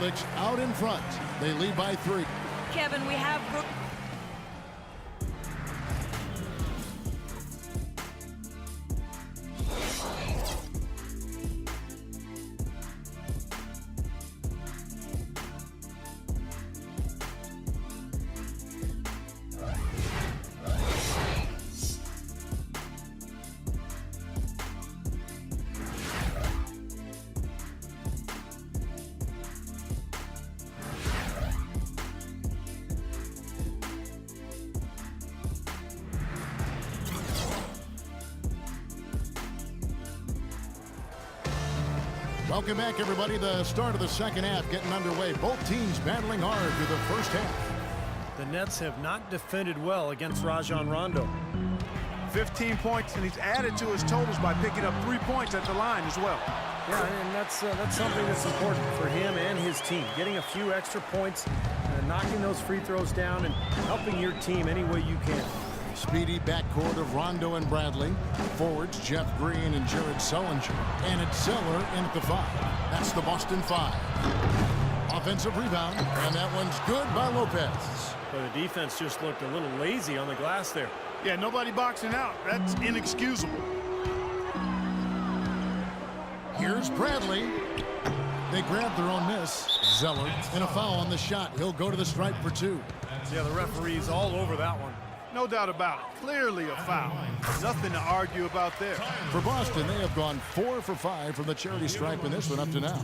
Celtics out in front. They lead by 3. Kevin, we have Welcome back, everybody. The start of the second half getting underway. Both teams battling hard through the first half. The Nets have not defended well against Rajon Rondo. 15 points, and he's added to his totals by picking up 3 points at the line as well. Yeah, and that's something that's important for him and his team. Getting a few extra points, knocking those free throws down, and helping your team any way you can. Speedy backcourt of Rondo and Bradley. Forwards, Jeff Green and Jared Sullinger. And it's Zeller in at the 5. That's the Boston 5. Offensive rebound, and that one's good by Lopez. But the defense just looked a little lazy on the glass there. Yeah, nobody boxing out. That's inexcusable. Here's Bradley. They grab their own miss. Zeller, and a foul on the shot. He'll go to the stripe for 2. Yeah, the referee's all over that one. No doubt about it. Clearly a foul. Nothing to argue about there. For Boston, they have gone 4 for 5 from the charity stripe in this one up to now.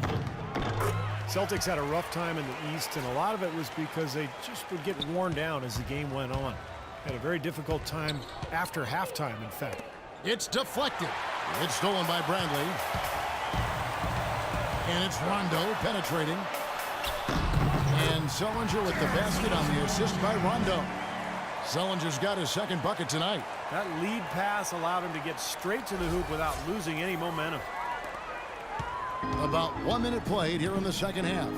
Celtics had a rough time in the East, and a lot of it was because they just would get worn down as the game went on. Had a very difficult time after halftime, in fact. It's deflected. It's stolen by Bradley. And it's Rondo penetrating. And Sullinger with the basket on the assist by Rondo. Sullinger's got his second bucket tonight. That lead pass allowed him to get straight to the hoop without losing any momentum. About 1 minute played here in the second half.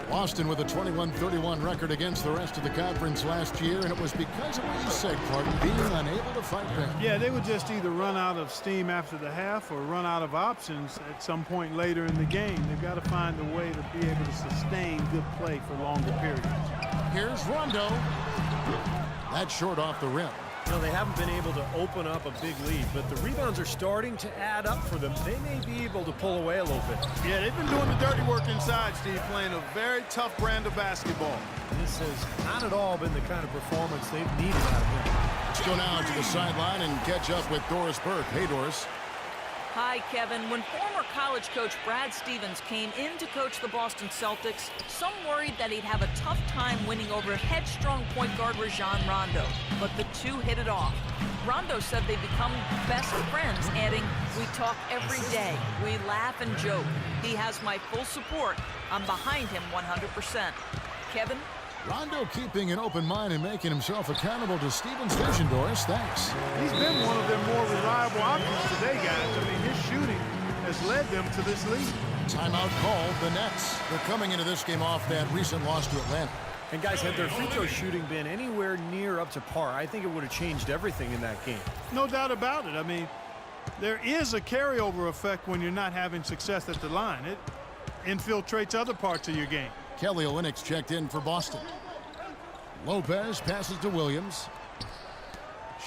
Boston with a 21-31 record against the rest of the conference last year, and it was because of what you said, Clark, being unable to fight back. Yeah, they would just either run out of steam after the half or run out of options at some point later in the game. They've got to find a way to be able to sustain good play for longer periods. Here's Rondo. That's short off the rim. You know, they haven't been able to open up a big lead, but the rebounds are starting to add up for them. They may be able to pull away a little bit. Yeah, they've been doing the dirty work inside, Steve, playing a very tough brand of basketball. This has not at all been the kind of performance they've needed out of him. Let's go now to the sideline and catch up with Doris Burke. Hey, Doris. Hi, Kevin. When former college coach Brad Stevens came in to coach the Boston Celtics, some worried that he'd have a tough time winning over headstrong point guard Rajon Rondo. But the two hit it off. Rondo said they become best friends, adding, "We talk every day. We laugh and joke. He has my full support. I'm behind him 100%. Kevin? Rondo keeping an open mind and making himself accountable to Stevens' vision, Doris. Thanks. He's been one of their more reliable options today, guys. I mean, his shooting has led them to this lead. Timeout called. The Nets. They're coming into this game off that recent loss to Atlanta. And guys, had their free throw shooting been anywhere near up to par, I think it would have changed everything in that game. No doubt about it. I mean, there is a carryover effect when you're not having success at the line. It infiltrates other parts of your game. Kelly Olynyk checked in for Boston. Lopez passes to Williams.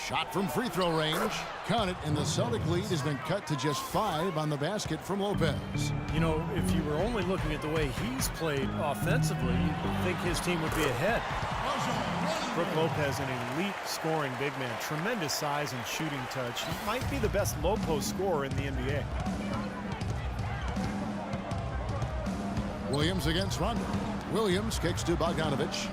Shot from free throw range. Count it, and the Celtic lead has been cut to just 5 on the basket from Lopez. You know, if you were only looking at the way he's played offensively, you'd think his team would be ahead. Brook Lopez, an elite scoring big man. Tremendous size and shooting touch. He might be the best low post scorer in the NBA. Williams against Rondo. Williams kicks to Bogdanovich.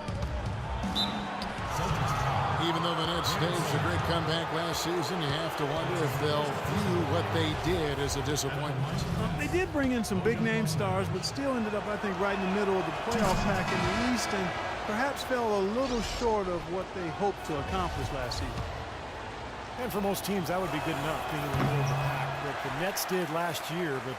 Even though the Nets staged a great comeback last season, you have to wonder if they'll view what they did as a disappointment. They did bring in some big-name stars, but still ended up, I think, right in the middle of the playoff pack in the East, and perhaps fell a little short of what they hoped to accomplish last season. And for most teams, that would be good enough, being in the middle of the pack. What the Nets did last year, but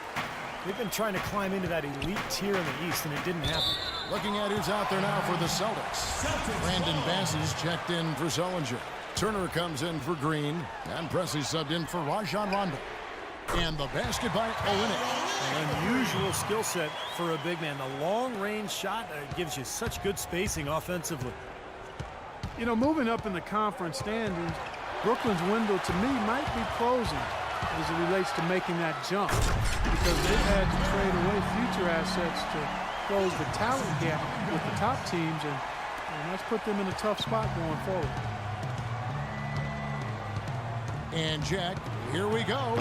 they've been trying to climb into that elite tier in the East, and it didn't happen. Looking at who's out there now for the Celtics. Brandon Bass is checked in for Sullinger. Turner comes in for Green. And Presley subbed in for Rajon Rondo. And the basket by Olynyk. An unusual skill set for a big man. The long-range shot gives you such good spacing offensively. You know, moving up in the conference standings, Brooklyn's window to me might be closing as it relates to making that jump, because they've had to trade away future assets to close the talent gap with the top teams, and that's put them in a tough spot going forward. And Jack, here we go.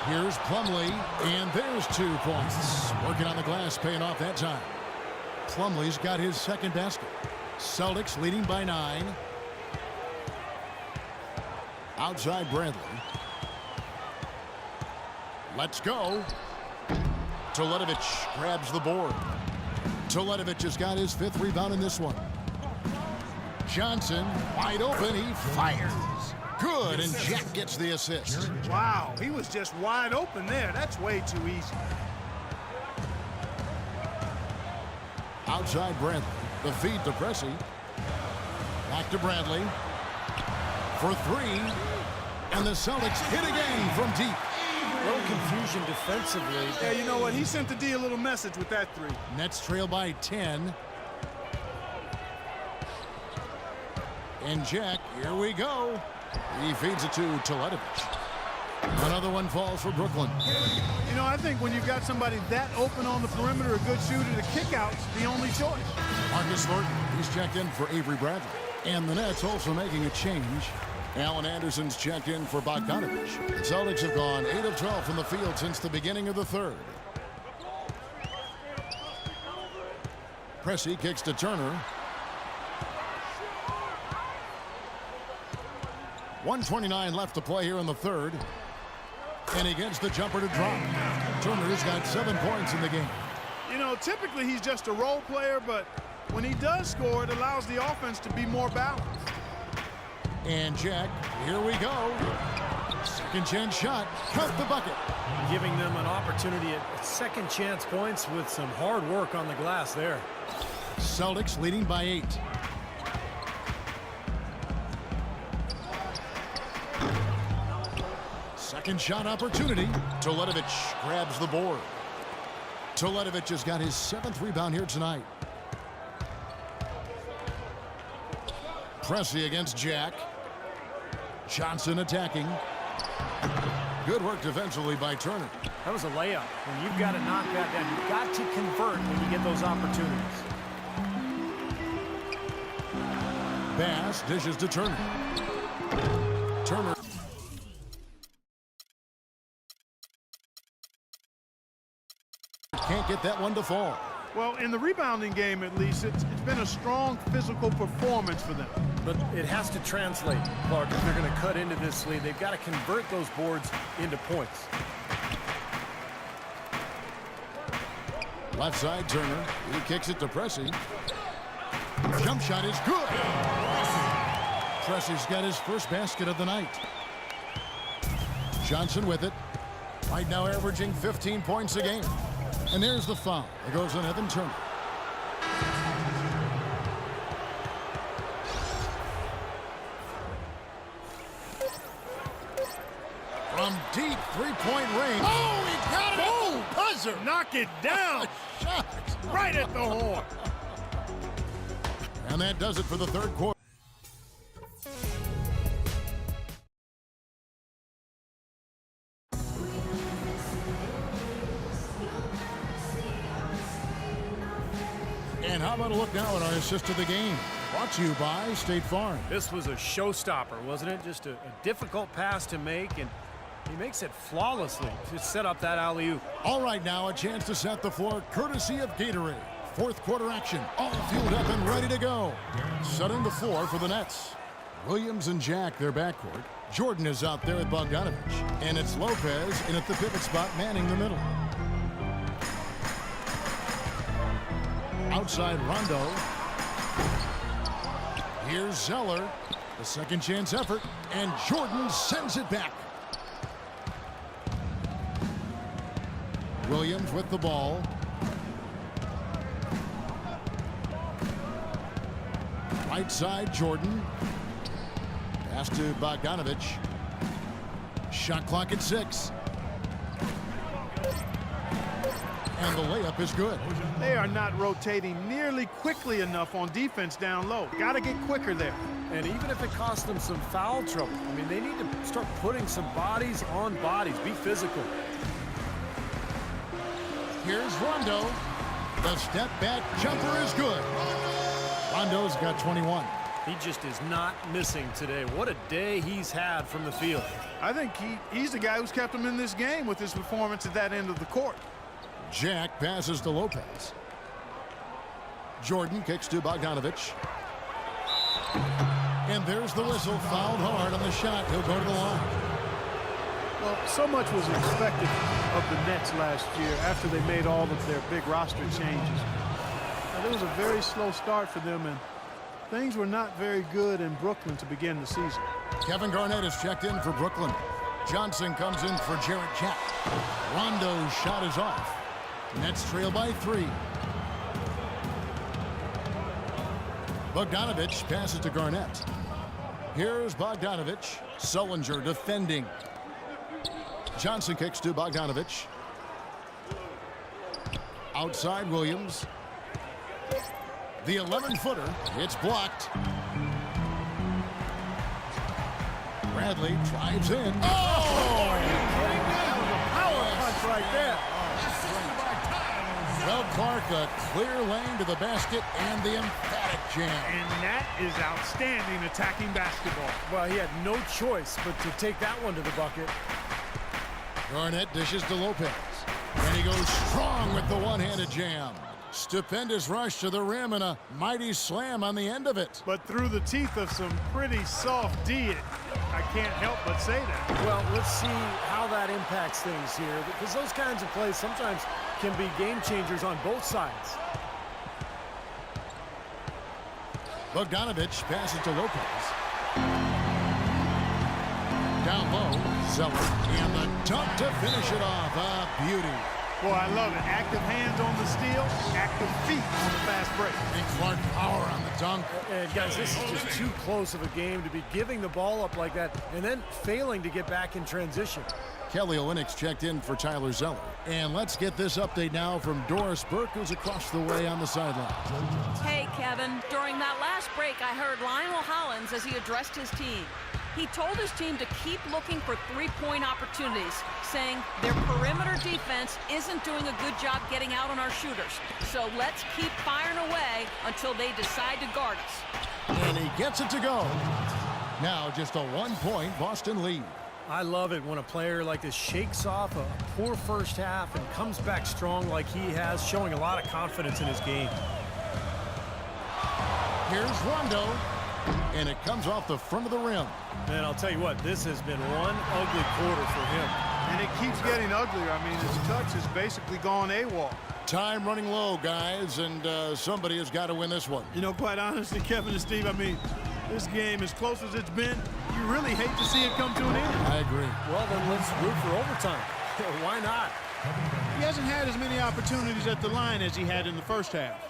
Here's Plumlee, and there's 2 points. Working on the glass, paying off that time. Plumlee's got his second basket. Celtics leading by 9. Outside Bradley. Let's go. Teletovic grabs the board. Teletovic has got his 5th rebound in this one. Johnson wide open. He fires. Good, and Jack gets the assist. Wow, he was just wide open there. That's way too easy. Outside Bradley. The feed to Pressey. Back to Bradley. For 3. And the Celtics hit again from deep. A little confusion defensively. Yeah, you know what? He sent the D a little message with that 3. Nets trail by 10. And Jack, here we go. He feeds it to Teletovic. Another one falls for Brooklyn. You know, I think when you've got somebody that open on the perimeter, a good shooter, the kickout's the only choice. Marcus Thornton, he's checked in for Avery Bradley. And the Nets also making a change. Allen Anderson's checked in for Bogdanovic. The Celtics have gone 8 of 12 from the field since the beginning of the 3rd. Pressey kicks to Turner. 1:29 left to play here in the 3rd. And he gets the jumper to drop. Turner's got 7 points in the game. You know, typically he's just a role player, but when he does score, it allows the offense to be more balanced. And Jack, here we go. Second chance shot, cut the bucket. Giving them an opportunity at second chance points with some hard work on the glass there. Celtics leading by 8. Second shot opportunity. Teletovic grabs the board. Teletovic has got his 7th rebound here tonight. Pressey against Jack. Johnson attacking. Good work defensively by Turner. That was a layup. When you've got to knock that down, you've got to convert when you get those opportunities. Bass dishes to Turner. Turner. Can't get that one to fall. Well, in the rebounding game, at least, it's been a strong physical performance for them. But it has to translate, Clark. If they're going to cut into this lead, they've got to convert those boards into points. Left side, Turner. He kicks it to Pressey. Jump shot is good. Pressey's got his first basket of the night. Johnson with it. Right now averaging 15 points a game. And there's the foul. It goes on Evan Turner. From deep three-point range. Oh, he got it! Oh, buzzer! Knock it down! Shot! Right at the horn! And that does it for the 3rd quarter. And how about a look now at our assist of the game? Brought to you by State Farm. This was a showstopper, wasn't it? Just a difficult pass to make, and he makes it flawlessly to set up that alley-oop. All right, now a chance to set the floor courtesy of Gatorade. 4th quarter action, all fueled up and ready to go. Setting the floor for the Nets. Williams and Jack, their backcourt. Jordan is out there at Bogdanovic. And it's Lopez in at the pivot spot, manning the middle. Outside Rondo. Here's Zeller. The second chance effort. And Jordan sends it back. Williams with the ball. Right side, Jordan. Pass to Bogdanovic. Shot clock at 6. And the layup is good. They are not rotating nearly quickly enough on defense down low. Got to get quicker there. And even if it costs them some foul trouble, I mean, they need to start putting some bodies on bodies. Be physical. Here's Rondo. The step back jumper is good. Rondo's got 21. He just is not missing today. What a day he's had from the field. I think he's the guy who's kept them in this game with his performance at that end of the court. Jack passes to Lopez. Jordan kicks to Bogdanovich. And there's the whistle. Fouled hard on the shot. He'll go to the line. Well, so much was expected of the Nets last year after they made all of their big roster changes. Now, it was a very slow start for them, and things were not very good in Brooklyn to begin the season. Kevin Garnett is checked in for Brooklyn. Johnson comes in for Jarrett Jack. Rondo's shot is off. Nets trail by 3. Bogdanovich passes to Garnett. Here's Bogdanovich. Sullinger defending. Johnson kicks to Bogdanovich. Outside Williams. The 11-footer. It's blocked. Bradley drives in. Oh! Are you kidding me? That was a power punch right there. Well, Clark, a clear lane to the basket and the emphatic jam. And that is outstanding attacking basketball. Well, he had no choice but to take that one to the bucket. Garnett dishes to Lopez. And he goes strong with the one-handed jam. Stupendous rush to the rim and a mighty slam on the end of it. But through the teeth of some pretty soft D, I can't help but say that. Well, let's see how that impacts things here, because those kinds of plays sometimes can be game changers on both sides. Bogdanovich passes to Lopez. Down low, Zeller, and the dunk to finish it off. A beauty. Boy, I love it. Active hands on the steal, active feet on the fast break. And Clark power on the dunk. And guys, this is just too close of a game to be giving the ball up like that and then failing to get back in transition. Kelly Olynyk's checked in for Tyler Zeller. And let's get this update now from Doris Burke, who's across the way on the sideline. Hey, Kevin. During that last break, I heard Lionel Hollins as he addressed his team. He told his team to keep looking for three-point opportunities, saying their perimeter defense isn't doing a good job getting out on our shooters. So let's keep firing away until they decide to guard us. And he gets it to go. Now just a 1-point Boston lead. I love it when a player like this shakes off a poor first half and comes back strong like he has, showing a lot of confidence in his game. Here's Rondo, and it comes off the front of the rim. And I'll tell you what, this has been one ugly quarter for him. And it keeps getting uglier. I mean, his touch has basically gone AWOL. Time running low, guys, and somebody has got to win this one. You know, quite honestly, Kevin and Steve, I mean, this game, as close as it's been, you really hate to see it come to an end. I agree. Well, then let's root for overtime. Why not? He hasn't had as many opportunities at the line as he had in the first half.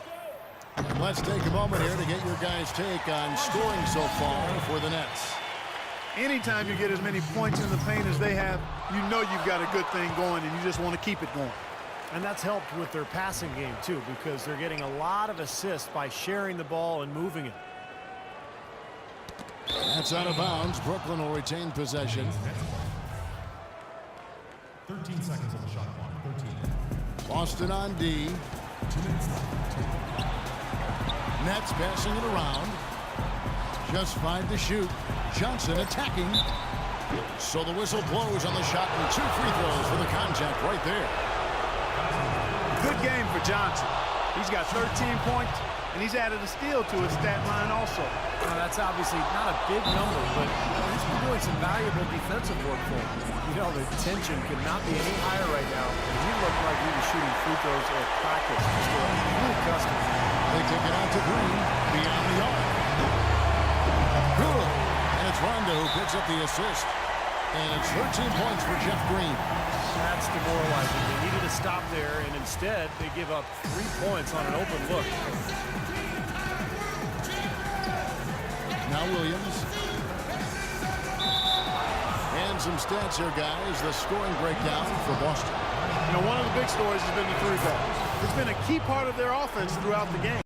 And let's take a moment here to get your guys' take on scoring so far for the Nets. Anytime you get as many points in the paint as they have, you know you've got a good thing going, and you just want to keep it going. And that's helped with their passing game, too, because they're getting a lot of assists by sharing the ball and moving it. That's out of bounds. Brooklyn will retain possession. 13 seconds on the shot clock. 13. Boston on D. 2 minutes left. Nets passing it around. Just 5 to shoot. Johnson attacking. So the whistle blows on the shot, and 2 free throws for the contact right there. Good game for Johnson. He's got 13 points, and he's added a steal to his stat line also. Now, that's obviously not a big number, but he's been doing some valuable defensive work for him. You know, the tension could not be any higher right now. And he looked like he was shooting free throws at practice. Just a really custom. They take it out to Green beyond the arc. Good. And it's Rondo who picks up the assist. And it's 13 points for Jeff Green. That's demoralizing. They needed to stop there, and instead they give up 3 points on an open look. Now Williams. And some stats here, guys. The scoring breakdown for Boston. You know, one of the big stories has been the three ball. It's been a key part of their offense throughout the game.